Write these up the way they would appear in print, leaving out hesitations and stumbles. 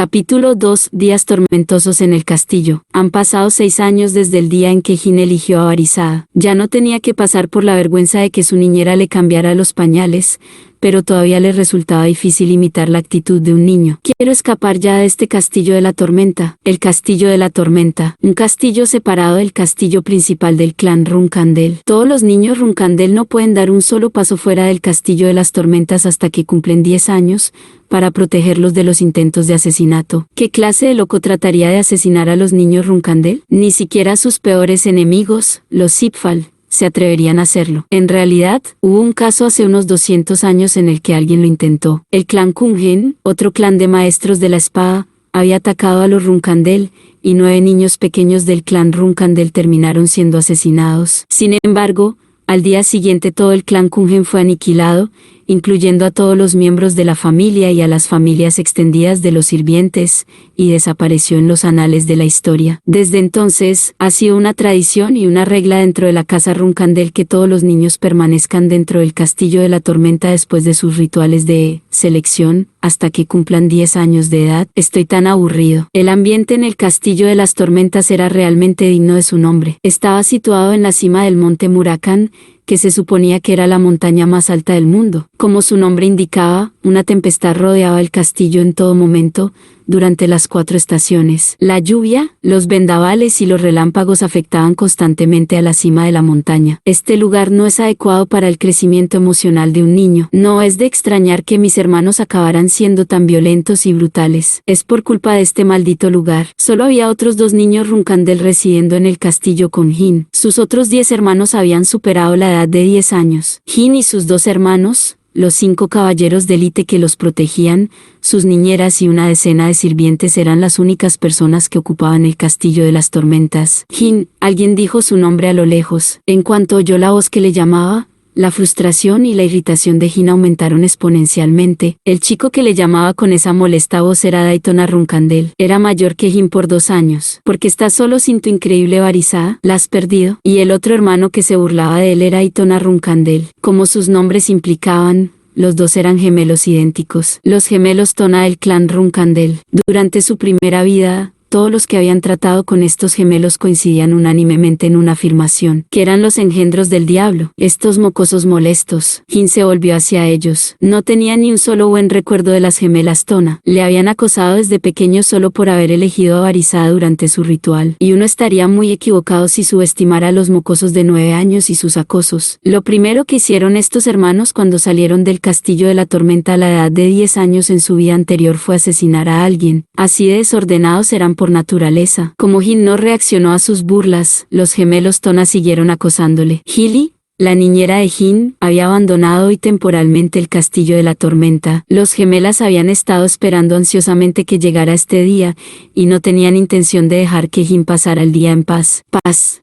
Capítulo 2. Días tormentosos en el castillo. Han pasado 6 años desde el día en que Jin eligió a Barisada. Ya no tenía que pasar por la vergüenza de que su niñera le cambiara los pañales, pero todavía le resultaba difícil imitar la actitud de un niño. Quiero escapar ya de este castillo de la tormenta. El castillo de la tormenta. Un castillo separado del castillo principal del clan Runkandel. Todos los niños Runkandel no pueden dar un solo paso fuera del castillo de las tormentas hasta que cumplen 10 años, para protegerlos de los intentos de asesinato. ¿Qué clase de loco trataría de asesinar a los niños Runkandel? Ni siquiera sus peores enemigos, los Sipfal, se atreverían a hacerlo. En realidad, hubo un caso hace unos 200 años en el que alguien lo intentó. El clan Kungen, otro clan de maestros de la espada, había atacado a los Runkandel, y 9 niños pequeños del clan Runkandel terminaron siendo asesinados. Sin embargo, al día siguiente todo el clan Kungen fue aniquilado, incluyendo a todos los miembros de la familia y a las familias extendidas de los sirvientes, y desapareció en los anales de la historia. Desde entonces, ha sido una tradición y una regla dentro de la casa Runkandel que todos los niños permanezcan dentro del castillo de la tormenta después de sus rituales de selección, hasta que cumplan 10 años de edad. Estoy tan aburrido. El ambiente en el castillo de las tormentas era realmente digno de su nombre. Estaba situado en la cima del monte Murakan, que se suponía que era la montaña más alta del mundo. Como su nombre indicaba, una tempestad rodeaba el castillo en todo momento, durante las 4 estaciones. La lluvia, los vendavales y los relámpagos afectaban constantemente a la cima de la montaña. Este lugar no es adecuado para el crecimiento emocional de un niño. No es de extrañar que mis hermanos acabaran siendo tan violentos y brutales. Es por culpa de este maldito lugar. Solo había otros 2 niños Runkandel residiendo en el castillo con Jin. Sus otros 10 hermanos habían superado la edad de 10 años. Jin y sus 2 hermanos, los 5 caballeros de élite que los protegían, sus niñeras y una decena de sirvientes eran las únicas personas que ocupaban el castillo de las tormentas. Jin, alguien dijo su nombre a lo lejos. En cuanto oyó la voz que le llamaba, la frustración y la irritación de Jin aumentaron exponencialmente. El chico que le llamaba con esa molesta voz era Daytona Runkandel. Era mayor que Jin por 2 años. ¿Por qué estás solo sin tu increíble Barisada? ¿La has perdido? Y el otro hermano que se burlaba de él era Daytona Runkandel. Como sus nombres implicaban, los 2 eran gemelos idénticos. Los gemelos Tona del clan Runkandel. Durante su primera vida, todos los que habían tratado con estos gemelos coincidían unánimemente en una afirmación, que eran los engendros del diablo. Estos mocosos molestos. Jin se volvió hacia ellos. No tenía ni un solo buen recuerdo de las gemelas Tona. Le habían acosado desde pequeño solo por haber elegido a Barisada durante su ritual. Y uno estaría muy equivocado si subestimara a los mocosos de 9 años y sus acosos. Lo primero que hicieron estos hermanos cuando salieron del castillo de la tormenta a la edad de 10 años en su vida anterior fue asesinar a alguien. Así de desordenados eran por naturaleza. Como Jin no reaccionó a sus burlas, los gemelos Tona siguieron acosándole. Hilly, la niñera de Jin, había abandonado hoy temporalmente el castillo de la tormenta. Los gemelas habían estado esperando ansiosamente que llegara este día, y no tenían intención de dejar que Jin pasara el día en paz.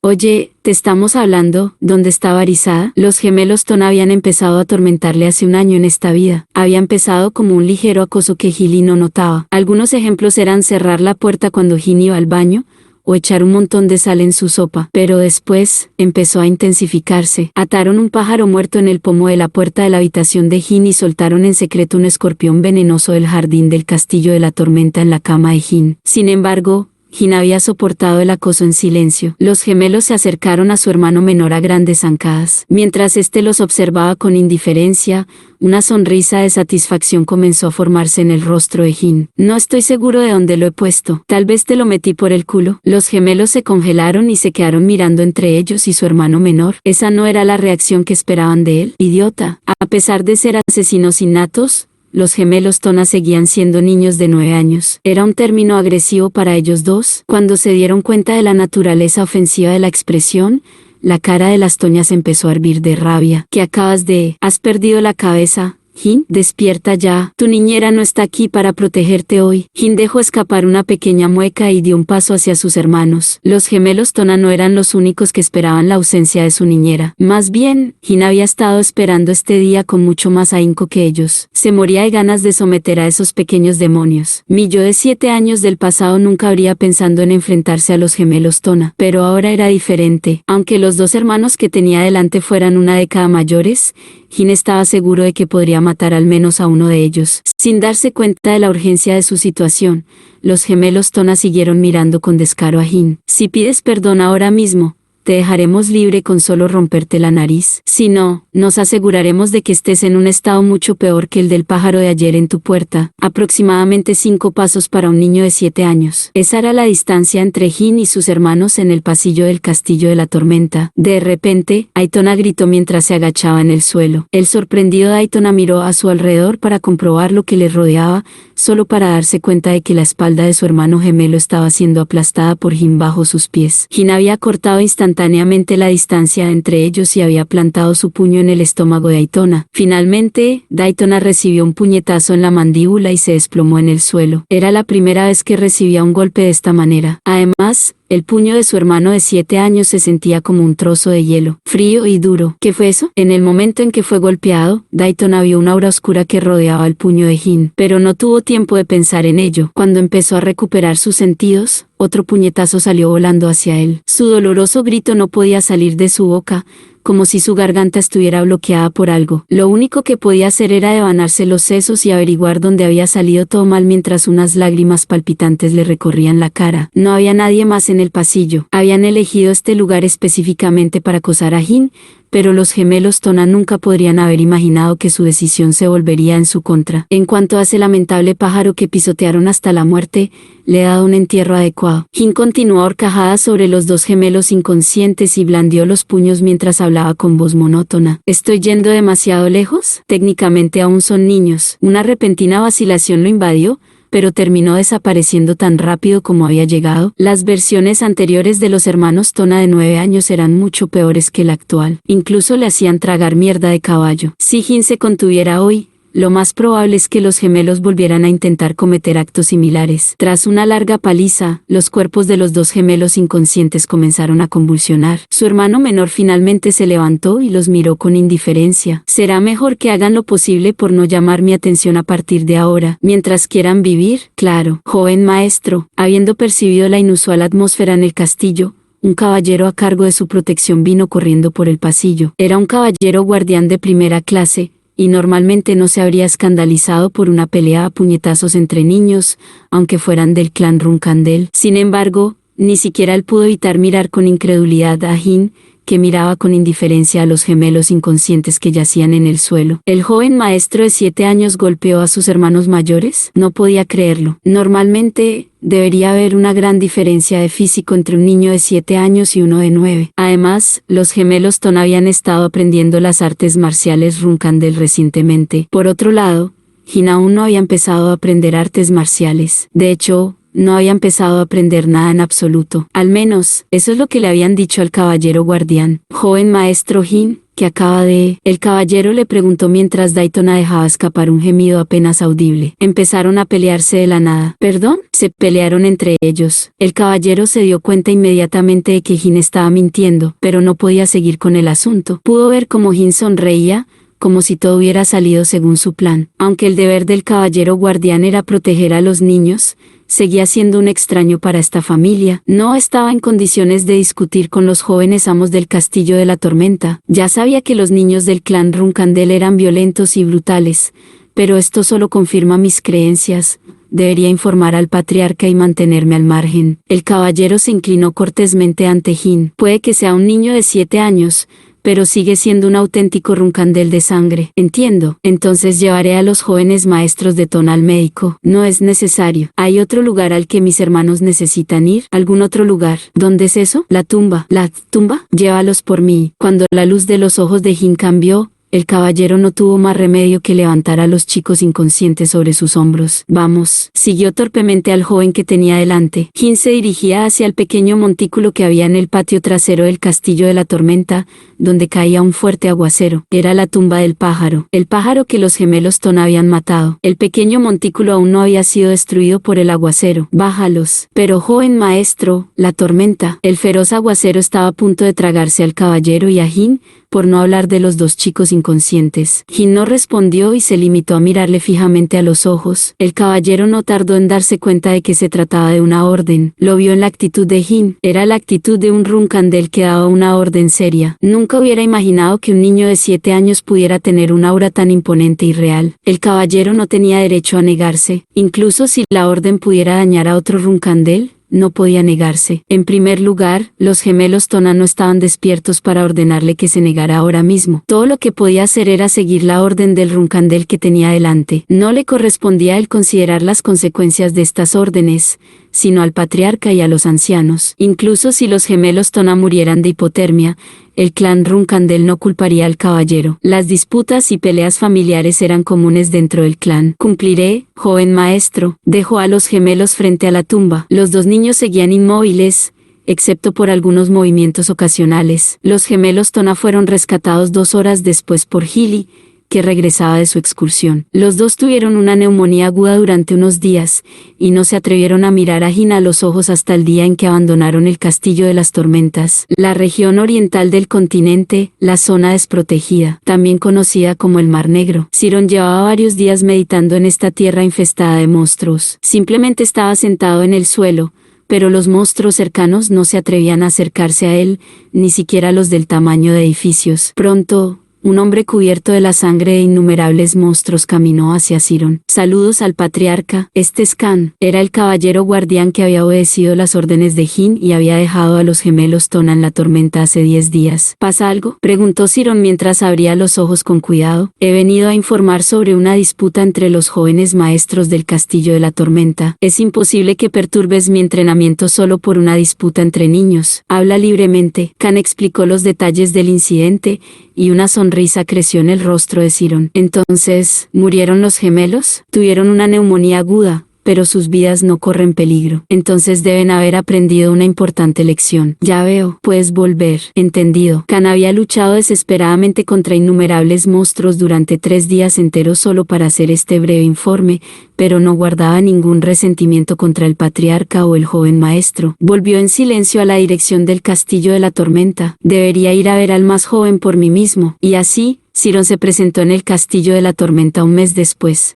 Oye, te estamos hablando, ¿dónde está Barisada? Los gemelos Tona habían empezado a atormentarle hace 1 año en esta vida. Había empezado como un ligero acoso que Hilly no notaba. Algunos ejemplos eran cerrar la puerta cuando Jin iba al baño, o echar un montón de sal en su sopa. Pero después, empezó a intensificarse. Ataron un pájaro muerto en el pomo de la puerta de la habitación de Jin y soltaron en secreto un escorpión venenoso del jardín del castillo de la tormenta en la cama de Jin. Sin embargo, Jin había soportado el acoso en silencio. Los gemelos se acercaron a su hermano menor a grandes zancadas. Mientras éste los observaba con indiferencia, una sonrisa de satisfacción comenzó a formarse en el rostro de Jin. No estoy seguro de dónde lo he puesto. Tal vez te lo metí por el culo. Los gemelos se congelaron y se quedaron mirando entre ellos y su hermano menor. Esa no era la reacción que esperaban de él. Idiota. A pesar de ser asesinos innatos, los gemelos Tona seguían siendo niños de 9 años. Era un término agresivo para ellos dos. Cuando se dieron cuenta de la naturaleza ofensiva de la expresión, la cara de las Toñas empezó a hervir de rabia. ¿Qué acabas de? ¿Has perdido la cabeza? Jin, despierta ya. Tu niñera no está aquí para protegerte hoy. Jin dejó escapar una pequeña mueca y dio un paso hacia sus hermanos. Los gemelos Tona no eran los únicos que esperaban la ausencia de su niñera. Más bien, Jin había estado esperando este día con mucho más ahínco que ellos. Se moría de ganas de someter a esos pequeños demonios. Mi yo de 7 años del pasado nunca habría pensado en enfrentarse a los gemelos Tona. Pero ahora era diferente. Aunque los 2 hermanos que tenía delante fueran una década mayores, Jin estaba seguro de que podría matar al menos a uno de ellos. Sin darse cuenta de la urgencia de su situación, los gemelos Tona siguieron mirando con descaro a Jin. Si pides perdón ahora mismo, te dejaremos libre con solo romperte la nariz. Si no, nos aseguraremos de que estés en un estado mucho peor que el del pájaro de ayer en tu puerta, aproximadamente 5 pasos para un niño de 7 años. Esa era la distancia entre Jin y sus hermanos en el pasillo del Castillo de la Tormenta. De repente, Aitona gritó mientras se agachaba en el suelo. El sorprendido Aitona miró a su alrededor para comprobar lo que le rodeaba, solo para darse cuenta de que la espalda de su hermano gemelo estaba siendo aplastada por Jin bajo sus pies. Jin había cortado instantáneamente la distancia entre ellos y había plantado su puño en el estómago de Aitona. Finalmente, Aitona recibió un puñetazo en la mandíbula y se desplomó en el suelo. Era la primera vez que recibía un golpe de esta manera. Además, el puño de su hermano de 7 años se sentía como un trozo de hielo, frío y duro. ¿Qué fue eso? En el momento en que fue golpeado, Aitona vio una aura oscura que rodeaba el puño de Jin, pero no tuvo tiempo de pensar en ello. Cuando empezó a recuperar sus sentidos, otro puñetazo salió volando hacia él. Su doloroso grito no podía salir de su boca, como si su garganta estuviera bloqueada por algo. Lo único que podía hacer era devanarse los sesos y averiguar dónde había salido todo mal mientras unas lágrimas palpitantes le recorrían la cara. No había nadie más en el pasillo. Habían elegido este lugar específicamente para acosar a Jin, pero los gemelos Tona nunca podrían haber imaginado que su decisión se volvería en su contra. En cuanto a ese lamentable pájaro que pisotearon hasta la muerte, le he dado un entierro adecuado. Jin continuó a horcajadas sobre los dos gemelos inconscientes y blandió los puños mientras hablaba con voz monótona. ¿Estoy yendo demasiado lejos? Técnicamente aún son niños. Una repentina vacilación lo invadió, pero terminó desapareciendo tan rápido como había llegado. Las versiones anteriores de los hermanos Tona de 9 años eran mucho peores que la actual. Incluso le hacían tragar mierda de caballo. Si Jin se contuviera hoy, lo más probable es que los gemelos volvieran a intentar cometer actos similares. Tras una larga paliza, los cuerpos de los dos gemelos inconscientes comenzaron a convulsionar. Su hermano menor finalmente se levantó y los miró con indiferencia. Será mejor que hagan lo posible por no llamar mi atención a partir de ahora. Mientras quieran vivir, claro. Joven maestro, habiendo percibido la inusual atmósfera en el castillo, un caballero a cargo de su protección vino corriendo por el pasillo. Era un caballero guardián de primera clase, y normalmente no se habría escandalizado por una pelea a puñetazos entre niños, aunque fueran del clan Runkandel. Sin embargo, ni siquiera él pudo evitar mirar con incredulidad a Jin, que miraba con indiferencia a los gemelos inconscientes que yacían en el suelo. ¿El joven maestro de 7 años golpeó a sus hermanos mayores? No podía creerlo. Normalmente, debería haber una gran diferencia de físico entre un niño de 7 años y uno de 9. Además, los gemelos Tona habían estado aprendiendo las artes marciales Runkandel recientemente. Por otro lado, Jin aún no había empezado a aprender artes marciales. De hecho, no había empezado a aprender nada en absoluto. Al menos, eso es lo que le habían dicho al caballero guardián. Joven maestro Jin, que acaba de... El caballero le preguntó mientras Aitona dejaba escapar un gemido apenas audible. Empezaron a pelearse de la nada. ¿Perdón? Se pelearon entre ellos. El caballero se dio cuenta inmediatamente de que Jin estaba mintiendo, pero no podía seguir con el asunto. Pudo ver cómo Jin sonreía, como si todo hubiera salido según su plan. Aunque el deber del caballero guardián era proteger a los niños, seguía siendo un extraño para esta familia. No estaba en condiciones de discutir con los jóvenes amos del Castillo de la Tormenta. Ya sabía que los niños del clan Runkandel eran violentos y brutales, pero esto solo confirma mis creencias. Debería informar al patriarca y mantenerme al margen. El caballero se inclinó cortésmente ante Jin. Puede que sea un niño de 7 años, pero sigue siendo un auténtico Runkandel de sangre. Entiendo. Entonces llevaré a los jóvenes maestros de Tona al médico. No es necesario. ¿Hay otro lugar al que mis hermanos necesitan ir? ¿Algún otro lugar? ¿Dónde es eso? La tumba. ¿La tumba? Llévalos por mí. Cuando la luz de los ojos de Jin cambió, el caballero no tuvo más remedio que levantar a los chicos inconscientes sobre sus hombros. Vamos. Siguió torpemente al joven que tenía delante. Jin se dirigía hacia el pequeño montículo que había en el patio trasero del Castillo de la Tormenta, donde caía un fuerte aguacero. Era la tumba del pájaro. El pájaro que los gemelos Tona habían matado. El pequeño montículo aún no había sido destruido por el aguacero. Bájalos. Pero joven maestro, la tormenta. El feroz aguacero estaba a punto de tragarse al caballero y a Jin, por no hablar de los dos chicos inconscientes. Jin no respondió y se limitó a mirarle fijamente a los ojos. El caballero no tardó en darse cuenta de que se trataba de una orden. Lo vio en la actitud de Jin. Era la actitud de un Runcandel que daba una orden seria. Nunca hubiera imaginado que un niño de 7 años pudiera tener un aura tan imponente y real. El caballero no tenía derecho a negarse. Incluso si la orden pudiera dañar a otro Runcandel, no podía negarse. En primer lugar, los gemelos Tona no estaban despiertos para ordenarle que se negara ahora mismo. Todo lo que podía hacer era seguir la orden del Runcandel que tenía delante. No le correspondía a él considerar las consecuencias de estas órdenes, sino al patriarca y a los ancianos. Incluso si los gemelos Tona murieran de hipotermia, el clan Runcandel no culparía al caballero. Las disputas y peleas familiares eran comunes dentro del clan. Cumpliré, joven maestro, dejó a los gemelos frente a la tumba. Los dos niños seguían inmóviles, excepto por algunos movimientos ocasionales. Los gemelos Tona fueron rescatados 2 horas después por Gili, que regresaba de su excursión. Los dos tuvieron una neumonía aguda durante unos días, y no se atrevieron a mirar a Jin a los ojos hasta el día en que abandonaron el Castillo de las Tormentas, la región oriental del continente, la zona desprotegida, también conocida como el Mar Negro. Siron llevaba varios días meditando en esta tierra infestada de monstruos. Simplemente estaba sentado en el suelo, pero los monstruos cercanos no se atrevían a acercarse a él, ni siquiera los del tamaño de edificios. Pronto, un hombre cubierto de la sangre de innumerables monstruos caminó hacia Siron. Saludos al patriarca. Este Scan era el caballero guardián que había obedecido las órdenes de Jin y había dejado a los gemelos Tona en la tormenta hace 10 días. ¿Pasa algo?, preguntó Siron mientras abría los ojos con cuidado. He venido a informar sobre una disputa entre los jóvenes maestros del Castillo de la Tormenta. Es imposible que perturbes mi entrenamiento solo por una disputa entre niños. Habla libremente. Khan explicó los detalles del incidente, y una sonrisa creció en el rostro de Siron. Entonces, ¿murieron los gemelos? Tuvieron una neumonía aguda, pero sus vidas no corren peligro. Entonces deben haber aprendido una importante lección. Ya veo, puedes volver. Entendido. Khan había luchado desesperadamente contra innumerables monstruos durante 3 días enteros solo para hacer este breve informe, pero no guardaba ningún resentimiento contra el patriarca o el joven maestro. Volvió en silencio a la dirección del Castillo de la Tormenta. Debería ir a ver al más joven por mí mismo. Y así, Siron se presentó en el Castillo de la Tormenta un mes después.